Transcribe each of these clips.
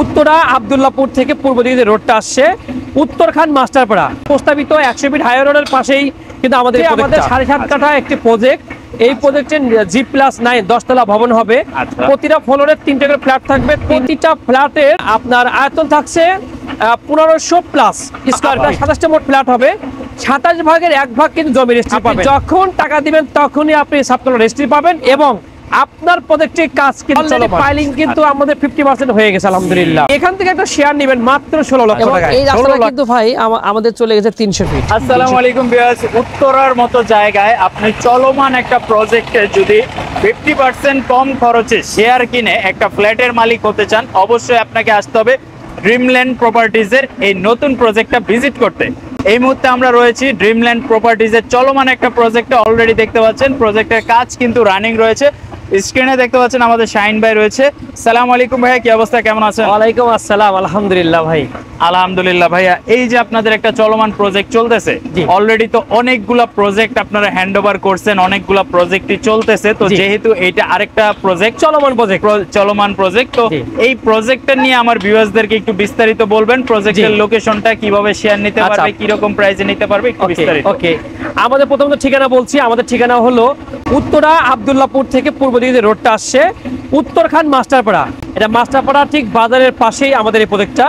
উত্তরা আব্দুল্লাহপুর থেকে পূর্ব দিকে যে রোডটা আসছে উত্তরখান মাস্টারপাড়া প্রস্তাবিত 100 ফিট হাই রোডের পাশেই কিন্তু আমাদের 7.5 কাঠা একটি প্রজেক্ট। এই প্রজেক্টে G+9 10 তলা ভবন হবে। প্রতিটা ফ্লোরে 3টা করে ফ্ল্যাট থাকবে। প্রতিটা ফ্ল্যাটের আপনার আয়তন থাকছে 1500 প্লাস স্কয়ার ফিট। 27টা মোট ফ্ল্যাট হবে। 27 ভাগের 1 ভাগ কিন্তু জমি রেজিস্ট্রি পাবেন। যখন টাকা দিবেন তখনই আপনি সাবকন্ট্রাক্ট রেজিস্ট্রি পাবেন এবং আপনার প্রজেক্টের কাজ কিন্তু চলমান। ফাইলিং কিন্তু আমাদের 50% হয়ে গেছে আলহামদুলিল্লাহ। এখান থেকে একটা শেয়ার নেবেন মাত্র 16 লক্ষ টাকা। এই রাস্তাটা কিন্তু ভাই আমাদের চলে গেছে 300 ফিট। আসসালামু আলাইকুম ভিউয়ার্স, উত্তরার মতো জায়গায় আপনি চলমান একটা প্রজেক্টে যদি 50% কম খরচে শেয়ার কিনে একটা ফ্ল্যাটের মালিক হতে চান, অবশ্যই আপনাকে আসতে হবে ড্রিমল্যান্ড প্রপার্টিজের এই নতুন প্রজেক্টটা ভিজিট করতে। এই মুহূর্তে আমরা রয়েছি ড্রিমল্যান্ড প্রপার্টিজের চলমান একটা প্রজেক্টে। অলরেডি দেখতে পাচ্ছেন প্রজেক্টের কাজ কিন্তু রানিং রয়েছে। স্ক্রিনে দেখতে পাচ্ছেন আমাদের শাহিন ভাই রয়েছে। আসসালামু আলাইকুম ভাইয়া, কি অবস্থা, কেমন আছেন? ওয়ালাইকুম আসসালাম, আলহামদুলিল্লাহ ভাই। আলহামদুলিল্লাহ ভাইয়া। এই যে আপনাদের একটা চলমান প্রজেক্ট চলতেছে, অলরেডি তো অনেকগুলা প্রজেক্ট আপনারা হ্যান্ডওভার করছেন, অনেকগুলা প্রজেক্টই চলতেছে। তো যেহেতু এইটা আরেকটা প্রজেক্ট, চলমান প্রজেক্ট, তো এই প্রজেক্টটা নিয়ে আমার ভিউয়ার্সদেরকে একটু বিস্তারিত বলবেন। প্রজেক্টের লোকেশনটা, কিভাবে শেয়ার নিতে পারবে, কি রকম প্রাইসে নিতে পারবে, একটু বিস্তারিত। ওকে, আমাদের প্রথমত ঠিকানা বলছি। আমাদের ঠিকানা হলো উত্তরা আব্দুল্লাহপুর থেকে পূর্ব দিকে যে রোডটা আসছে উত্তরখান মাস্টারপাড়া। এটা মাস্টারপাড়া ঠিক বাজারের পাশেই আমাদের এই প্রজেক্টটা।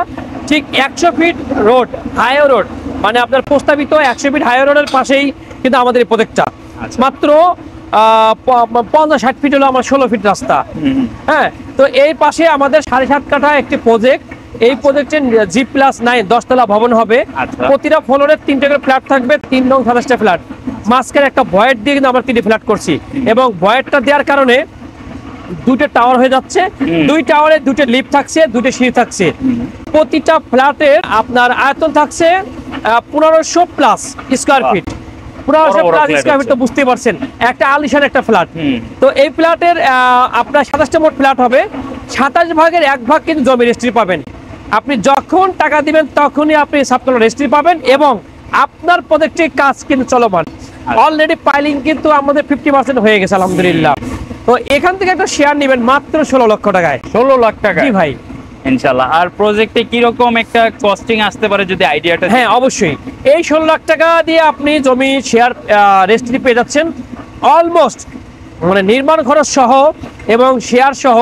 ঠিক 100 ফিট রোড, হাই রোড, মানে আপনার প্রস্তাবিত 100 ফিট হাই রোডের পাশেই কিন্তু আমাদের এই প্রজেক্টটা। মাত্র 50-60 ফিট হলো আমার 16 ফিট রাস্তা। হ্যাঁ, তো এই পাশে আমাদের 7.5 কাঠা একটি প্রজেক্ট। এই প্রজেক্টে G+9 10 তলা ভবন হবে। প্রতিটা ফ্লোরে 3টা করে ফ্ল্যাট থাকবে। 3 নং 27টা ফ্ল্যাট। মাঝখানে একটা ভয়েড দিয়ে কিন্তু আমরা 3টি ফ্ল্যাট করছি এবং ভয়েডটা দেওয়ার কারণে 2টা টাওয়ার হয়ে যাচ্ছে। 2 টাওয়ারে 2টা লিফট থাকছে, 2টা সিঁড়ি থাকছে। প্রতিটা ফ্ল্যাটের আপনার আয়তন থাকছে 1500 plus square feet. 1500 plus square feet তো বুঝতেই পারছেন, একটা আলিশান একটা ফ্ল্যাট। তো এই ফ্ল্যাটের আপনার 27টা মোট ফ্ল্যাট হবে। 27 ভাগের 1 ভাগ কিন্তু জমি রেজিস্ট্রি পাবেন। আপনি যখন টাকা দিবেন তখনই আপনি সাবকন্ট্রাক্ট রেজিস্ট্রি পাবেন এবং আপনার প্রজেক্টের কাজ কিন্তু চলমান। অলরেডি ফাইলিং কিন্তু আমাদের 50% হয়ে গেছে আলহামদুলিল্লাহ। তো এখান থেকে একটা শেয়ার নেবেন মাত্র 16 লক্ষ টাকায়। 16 লাখ টাকা? জি ভাই, ইনশাআল্লাহ। আর প্রজেক্টে কি রকম একটা কস্টিং আসতে পারে যদি আইডিয়াটা? হ্যাঁ অবশ্যই, এই 16 লাখ টাকা দিয়ে আপনি জমি শেয়ার রেজিস্ট্রি পেয়ে যাচ্ছেন অলমোস্ট, মানে নির্মাণ খরচ সহ এবং শেয়ার সহ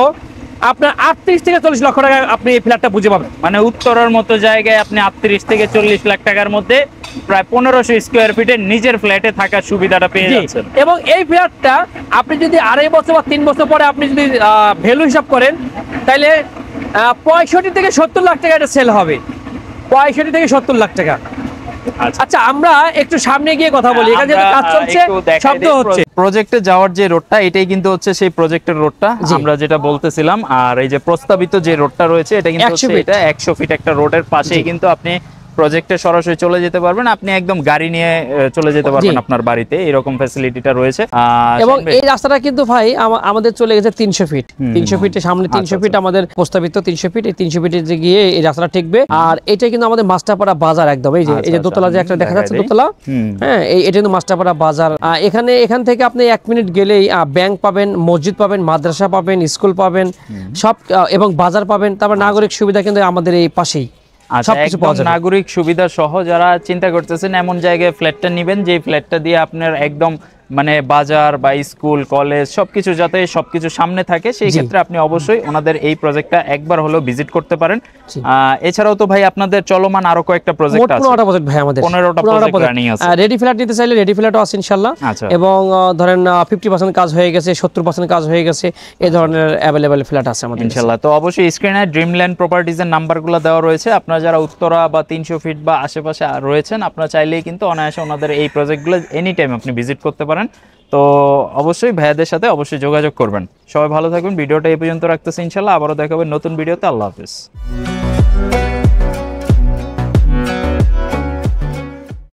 আপনার 38 থেকে 40 লক্ষ টাকা আপনি এই ফ্ল্যাটটা বুঝে পাবেন। মানে উত্তরার মতো জায়গায় আপনি 38 থেকে 40 লাখ টাকার মধ্যে প্রায় 1500 স্কয়ার ফিটের নিজের ফ্ল্যাটে থাকার সুবিধাটা পেয়ে যাচ্ছেন। এবং এই ফ্ল্যাটটা আপনি যদি 2.5 বছর বা 3 বছর পরে আপনি যদি ভ্যালু হিসাব করেন তাহলে 65 থেকে 70 লাখ টাকা এটা সেল হবে। 65 থেকে 70 লাখ টাকা। আচ্ছা, আমরা একটু সামনে গিয়ে কথা বলি। এখানে যে কাজ চলছে, শব্দ হচ্ছে। প্রজেক্টে যাওয়ার যে রোডটা, এটাই কিন্তু হচ্ছে সেই প্রজেক্টের রোডটা আমরা যেটা বলতেছিলাম। আর এই যে প্রস্তাবিত যে রোডটা রয়েছে এটা কিন্তু 100 ফিট একটা রোডের পাশেই কিন্তু আপনি প্রজেক্টে সরাসরি চলে যেতে পারবেন। আপনি একদম গাড়ি নিয়ে চলে যেতে পারবেন আপনার বাড়িতে, এরকম ফ্যাসিলিটিটা রয়েছে। এবং এই রাস্তাটা কিন্তু ভাই আমাদের চলে গেছে 300 ফিট। 300 ফিটের সামনে 300 ফিট আমাদের প্রস্তাবিত 300 ফিট। এই 300 ফিটে যে গিয়ে এই রাস্তাটা ঠেকবে। আর এটা কিন্তু আমাদের মাস্টারপাড়া বাজার একদম। এই যে দোতলা যে একটা দেখা যাচ্ছে দোতলা, হ্যাঁ, এটা কিন্তু মাস্টারপাড়া বাজার। এখান থেকে আপনি 1 মিনিট গেলেই ব্যাংক পাবেন, মসজিদ পাবেন, মাদ্রাসা পাবেন, স্কুল পাবেন, সব এবং বাজার পাবেন। তারপর নাগরিক সুবিধা কিন্তু আমাদের এই পাশেই। নাগরিক সুবিধা সহ যারা চিন্তা করতেছেন এমন জায়গায় ফ্ল্যাটটা নেবেন, যে ফ্ল্যাটটা দিয়ে আপনার একদম মানে বাজার বা স্কুল কলেজ সবকিছু যাতে সবকিছু সামনে থাকে, সেই ক্ষেত্রে আপনি অবশ্যই ওনাদের এই প্রজেক্টটা একবার হলেও ভিজিট করতে পারেন। এছাড়াও তো ভাই আপনাদের চলমান আরো কয়েকটা প্রজেক্ট আছে। 15টা প্রজেক্ট ভাই আমাদের, 15টা প্রজেক্ট রানিং আছে। রেডি ফ্ল্যাট নিতে চাইলে রেডি ফ্ল্যাটও আছে ইনশাআল্লাহ। এবং ধরেন 50% কাজ হয়ে গেছে, 70% কাজ হয়ে গেছে, এই ধরনের अवेलेबल ফ্ল্যাট আছে আমাদের ইনশাআল্লাহ। তো অবশ্যই স্ক্রিনে ড্রিমল্যান্ড প্রপার্টিজের নাম্বারগুলো দেওয়া রয়েছে। আপনারা যারা উত্তরা বা 300 ফিট বা আশেপাশে রয়েছেন, আপনারা চাইলেই কিন্তু অনায়াসে ওনাদের এই প্রজেক্টগুলো এনি টাইম আপনি ভিজিট করতে পারেন। তো অবশ্যই ভাইয়াদের সাথে অবশ্যই যোগাযোগ করবেন। সবাই ভালো থাকবেন। ভিডিওটা এই পর্যন্ত রাখতেছি ইনশাআল্লাহ। আবারও দেখা হবে নতুন ভিডিওতে। আল্লাহ হাফেজ।